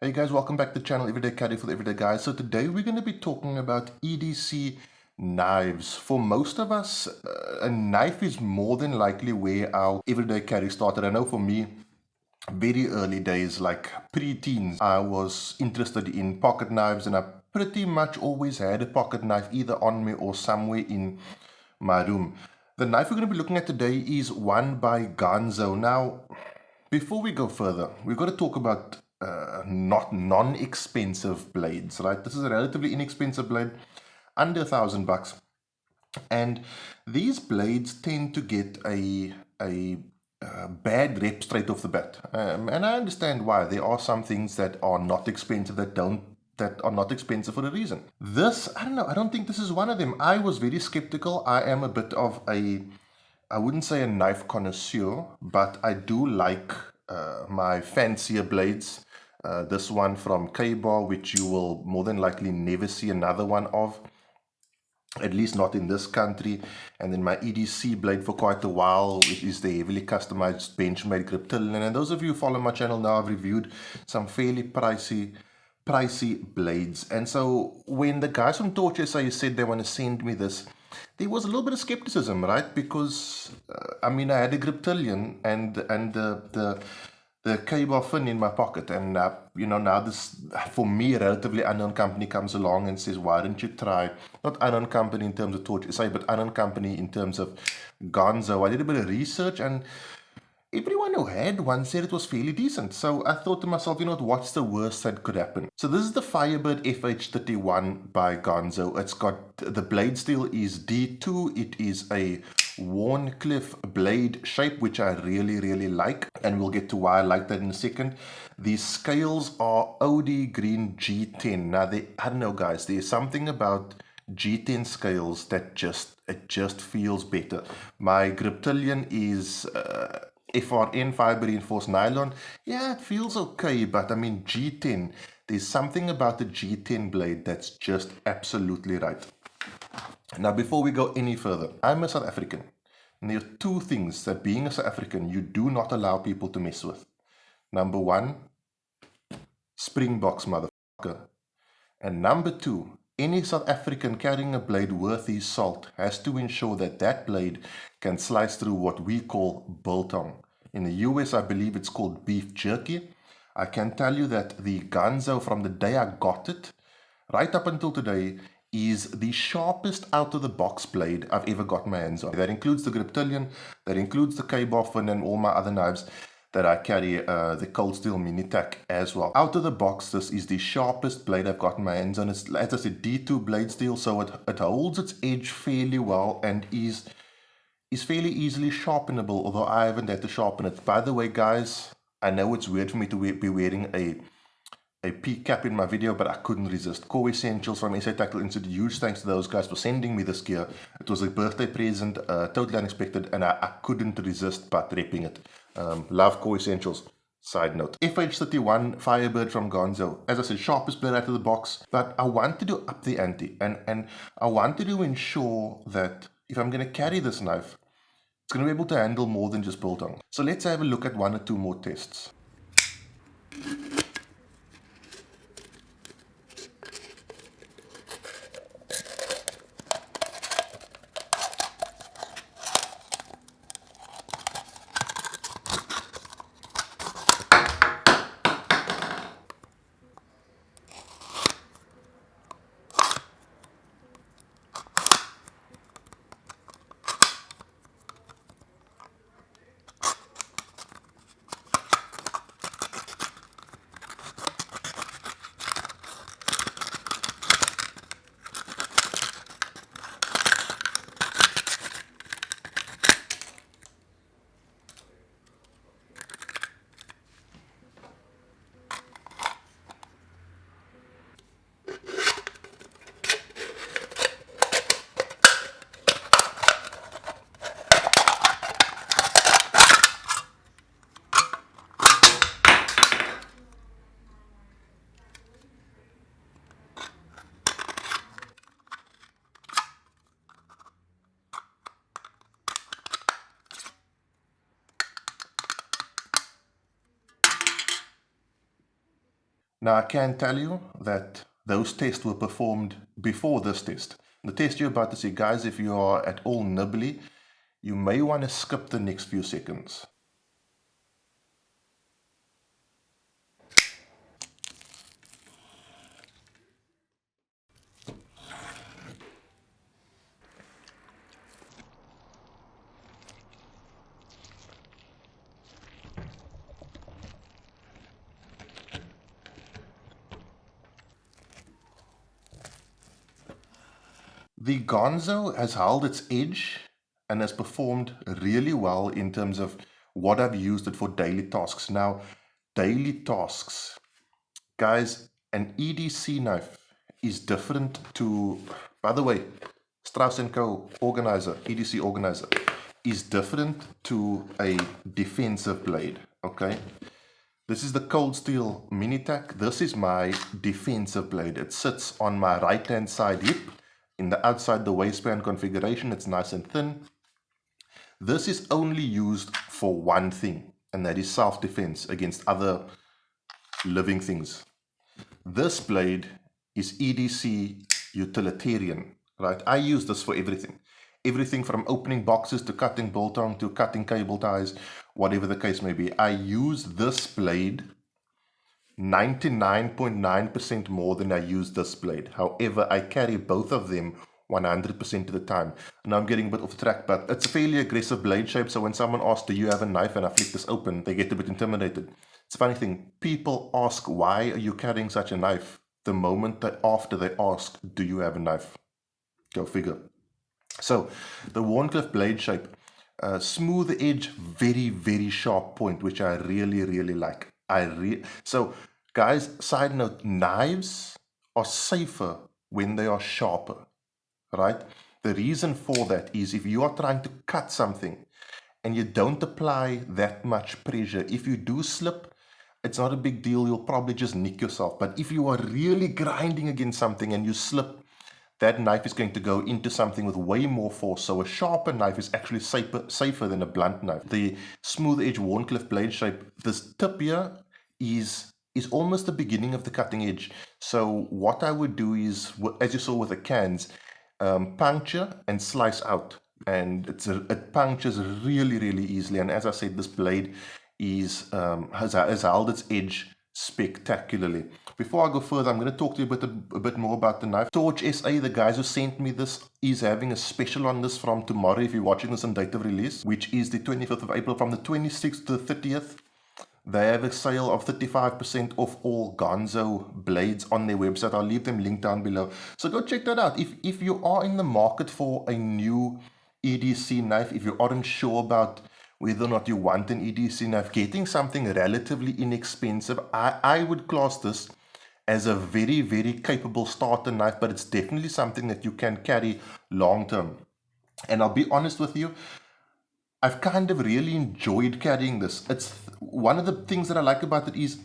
Hey guys, welcome back to the channel Everyday Caddy for the Everyday Guys. So today we're going to be talking about EDC knives. For most of us, a knife is more than likely where our everyday carry started. I know for me, very early days, like pre-teens, I was interested in pocket knives and I pretty much always had a pocket knife either on me or somewhere in my room. The knife we're going to be looking at today is one by Ganzo. Now, before we go further, we've got to talk about not non-expensive blades, right? This is a relatively inexpensive blade, under $1,000, and these blades tend to get a bad rep straight off the bat, and I understand why. There are some things that are not expensive that are not expensive for a reason. This, I don't know. I don't think this is one of them. I was very skeptical. I am a bit of I wouldn't say a knife connoisseur, but I do like my fancier blades. This one from K-Bar, which you will more than likely never see another one of, at least not in this country. And then my EDC blade for quite a while, it is the heavily customized Benchmade Griptilian. And those of you who follow my channel now, I've reviewed some fairly pricey blades. And so when the guys from Torch SA said they want to send me this, there was a little bit of skepticism, right? Because I mean, I had a Griptilian and the K-Bar fin in my pocket, and now this, for me, a relatively unknown company comes along and says, why don't you try, not unknown company in terms of Torch SA, but unknown company in terms of Ganzo. I did a bit of research, and everyone who had one said it was fairly decent. So I thought to myself, what's the worst that could happen? So this is the Firebird FH31 by Ganzo. It's got, the blade steel is D2. It is a Warncliffe blade shape, which I really, really like. And we'll get to why I like that in a second. These scales are OD Green G10. Now, I don't know, guys, there's something about G10 scales that it just feels better. My Griptilian is FRN, fiber reinforced nylon. Yeah, it feels okay, but I mean G10, there's something about the G10 blade that's just absolutely right. Now, before we go any further, I'm a South African. And there are two things that being a South African, you do not allow people to mess with. Number one, Springboks, motherfucker. And number two, any South African carrying a blade worth his salt has to ensure that that blade can slice through what we call biltong. In the US, I believe it's called beef jerky. I can tell you that the Ganzo, from the day I got it, right up until today, is the sharpest out-of-the-box blade I've ever got my hands on. That includes the Griptilian, that includes the K-Bar fin and all my other knives that I carry, the Cold Steel Minitac as well. Out of the box, this is the sharpest blade I've got my hands on. It's, as I said, D2 blade steel, so it holds its edge fairly well and is fairly easily sharpenable, although I haven't had to sharpen it. By the way, guys, I know it's weird for me to be wearing a peak cap in my video, but I couldn't resist. Core Essentials from SA Tactical Institute, huge thanks to those guys for sending me this gear. It was a birthday present, totally unexpected, and I couldn't resist but repping it. Love Core Essentials. Side note. FH31 Firebird from Ganzo. As I said, sharpest blade out of the box, but I wanted to up the ante, and I wanted to ensure that if I'm going to carry this knife, it's going to be able to handle more than just biltong. So let's have a look at one or two more tests. Now, I can tell you that those tests were performed before this test. The test you're about to see, guys, if you are at all nibbly, you may want to skip the next few seconds. The Ganzo has held its edge and has performed really well in terms of what I've used it for daily tasks. Now, daily tasks, guys, an EDC knife is different to, by the way, Strauss & Co. organizer, EDC organizer, is different to a defensive blade, okay? This is the Cold Steel Mini-Tac. This is my defensive blade. It sits on my right-hand side hip in the outside the waistband configuration. It's nice and thin. This is only used for one thing, and that is self-defense against other living things. This blade is EDC utilitarian, right? I use this for everything. Everything from opening boxes to cutting biltong to cutting cable ties, whatever the case may be. I use this blade 99.9% more than I use this blade. However, I carry both of them 100% of the time. Now I'm getting a bit off track, but it's a fairly aggressive blade shape, so when someone asks, do you have a knife, and I flick this open, they get a bit intimidated. It's a funny thing. People ask, why are you carrying such a knife? The moment after they ask, do you have a knife? Go figure. So the Wharncliffe blade shape, smooth edge, very, very sharp point, which I really, really like. So guys, side note, knives are safer when they are sharper, right? The reason for that is if you are trying to cut something and you don't apply that much pressure, if you do slip, it's not a big deal. You'll probably just nick yourself. But if you are really grinding against something and you slip, that knife is going to go into something with way more force. So a sharper knife is actually safer than a blunt knife. The smooth edge Wharncliffe blade shape, this tip here is almost the beginning of the cutting edge. So what I would do is, as you saw with the cans, puncture and slice out. And it punctures really, really easily. And as I said, this blade has held its edge spectacularly. Before I go further, I'm going to talk to you a bit more about the knife. Torch SA, the guys who sent me this, is having a special on this from tomorrow, if you're watching this on date of release, which is the 25th of April. From the 26th to the 30th, they have a sale of 35% off all Ganzo blades on their website. I'll leave them linked down below. So go check that out. If you are in the market for a new EDC knife, if you aren't sure about whether or not you want an EDC knife, getting something relatively inexpensive, I would class this as a very, very capable starter knife, but it's definitely something that you can carry long term. And I'll be honest with you, I've kind of really enjoyed carrying this. It's one of the things that I like about it is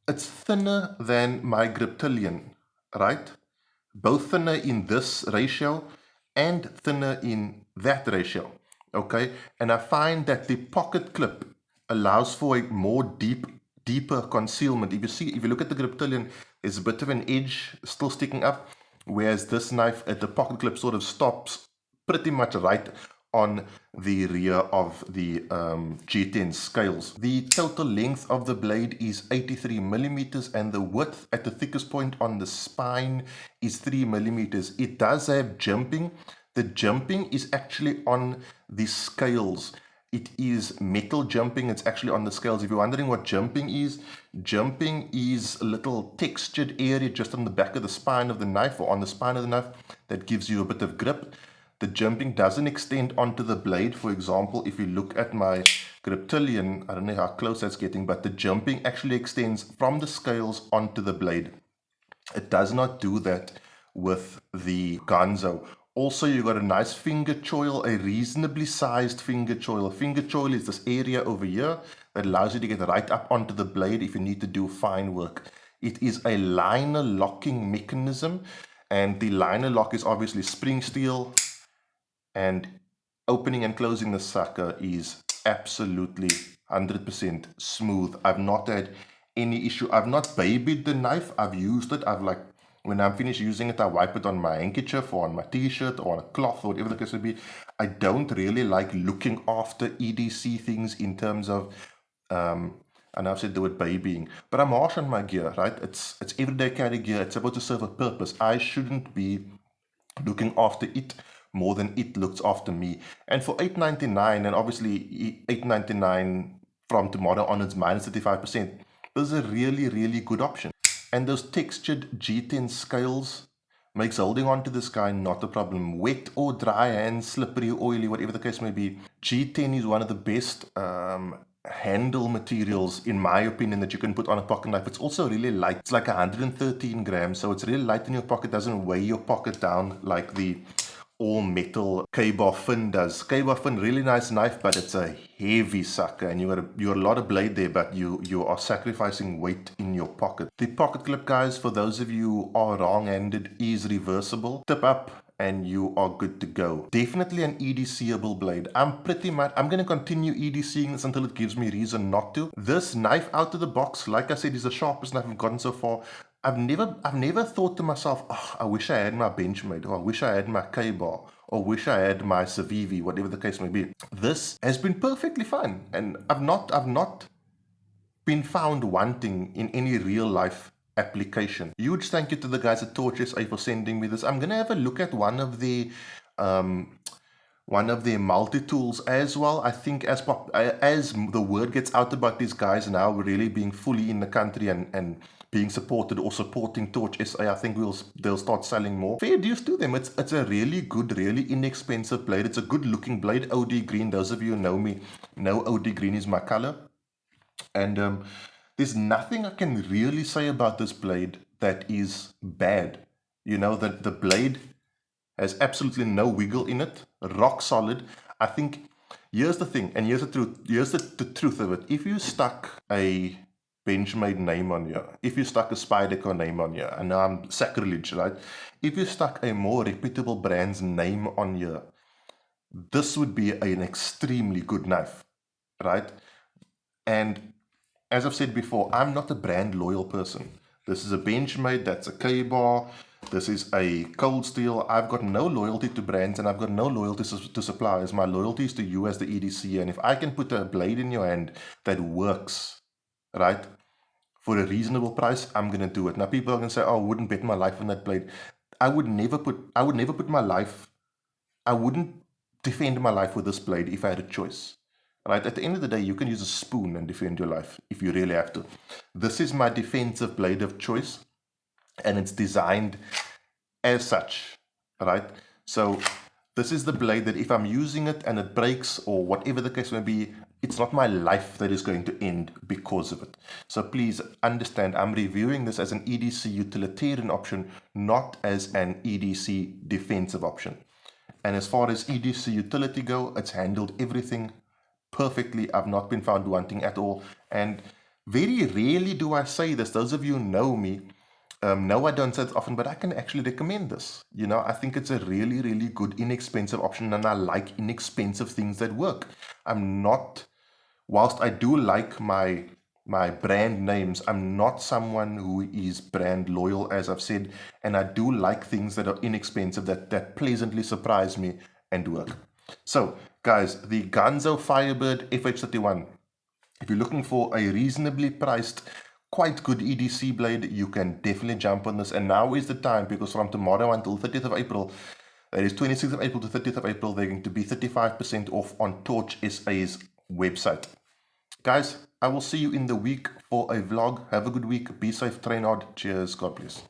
it's thinner than my Griptilian, right? Both thinner in this ratio and thinner in that ratio, okay? And I find that the pocket clip allows for a more deeper concealment. If you look at the Griptilian, there's a bit of an edge still sticking up, whereas this knife at the pocket clip sort of stops pretty much right on the rear of the G10 scales. The total length of the blade is 83 millimeters, and the width at the thickest point on the spine is 3 millimeters. It does have jumping. The jumping is actually on the scales. It is metal jumping. It's actually on the scales. If you're wondering what jumping is a little textured area just on the back of the spine of the knife, or on the spine of the knife, that gives you a bit of grip. The jumping doesn't extend onto the blade. For example, if you look at my Griptilian, I don't know how close that's getting, but the jumping actually extends from the scales onto the blade. It does not do that with the Ganzo. Also, you got a nice finger choil, a reasonably sized finger choil. Finger choil is this area over here that allows you to get right up onto the blade if you need to do fine work. It is a liner locking mechanism, and the liner lock is obviously spring steel, and opening and closing the sucker is absolutely 100% smooth. I've not had any issue. I've not babied the knife. I've used it. I've like, when I'm finished using it, I wipe it on my handkerchief or on my t-shirt or on a cloth or whatever the case may be. I don't really like looking after EDC things in terms of, and I've said the word babying, but I'm harsh on my gear, right? It's everyday carry gear. It's supposed to serve a purpose. I shouldn't be looking after it more than it looks after me. And for $8.99, and obviously $8.99 from tomorrow onwards minus 35%, this is a really, really good option. And those textured G10 scales makes holding on to this guy not a problem. Wet or dry hands, slippery, oily, whatever the case may be. G10 is one of the best handle materials, in my opinion, that you can put on a pocket knife. It's also really light. It's like 113 grams, so it's really light in your pocket. Doesn't weigh your pocket down like the all metal K-bar fin does. K-bar fin, really nice knife, but it's a heavy sucker, and you're a lot of blade there, but you are sacrificing weight in your pocket. The pocket clip, guys, for those of you who are wrong-handed, is reversible. Tip up and you are good to go. Definitely an EDC-able blade. I'm going to continue EDCing this until it gives me reason not to. This knife out of the box, like I said, is the sharpest knife I've gotten so far. I've never thought to myself, oh, I wish I had my Benchmade, or I wish I had my K-bar, or wish I had my Civivi, whatever the case may be. This has been perfectly fine, and I've not been found wanting in any real life application. Huge thank you to the guys at Torch SA for sending me this. I'm gonna have a look at one of their multi-tools as well. I think as the word gets out about these guys now really being fully in the country and being supported or supporting Torch SA, I think they'll start selling more. Fair dues to them. It's a really good, really inexpensive blade. It's a good looking blade. OD green. Those of you who know me know OD green is my color. And there's nothing I can really say about this blade that is bad. You know, that the blade has absolutely no wiggle in it. Rock solid. I think, here's the thing, and here's the truth. Here's the truth of it. If you stuck a Benchmade name on here, if you stuck a Spyderco name on here, and now I'm sacrilege, right? If you stuck a more reputable brand's name on here, this would be an extremely good knife, right? And as I've said before, I'm not a brand loyal person. This is a Benchmade, that's a K-bar, this is a Cold Steel. I've got no loyalty to brands, and I've got no loyalty to suppliers. My loyalty is to you as the EDC, and if I can put a blade in your hand that works, right, for a reasonable price, I'm gonna do it. Now people are gonna say, oh, I wouldn't bet my life on that blade. I would never put my life, I wouldn't defend my life with this blade if I had a choice. Right? At the end of the day, you can use a spoon and defend your life if you really have to. This is my defensive blade of choice, and it's designed as such, right? So this is the blade that if I'm using it and it breaks or whatever the case may be, it's not my life that is going to end because of it. So please understand, I'm reviewing this as an EDC utilitarian option, not as an EDC defensive option. And as far as EDC utility go, it's handled everything perfectly. I've not been found wanting at all, and very rarely do I say this. Those of you who know me know I don't say it often, but I can actually recommend this. You know, I think it's a really, really good, inexpensive option, and I like inexpensive things that work. I'm not, whilst I do like my brand names, I'm not someone who is brand loyal, as I've said, and I do like things that are inexpensive, that pleasantly surprise me and work. So, guys, the Ganzo Firebird FH31. If you're looking for a reasonably priced, quite good EDC blade, you can definitely jump on this. And now is the time, because from tomorrow until 30th of April, that is 26th of April to 30th of April, they're going to be 35% off on Torch SA's website. Guys, I will see you in the week for a vlog. Have a good week. Be safe, train hard. Cheers. God bless.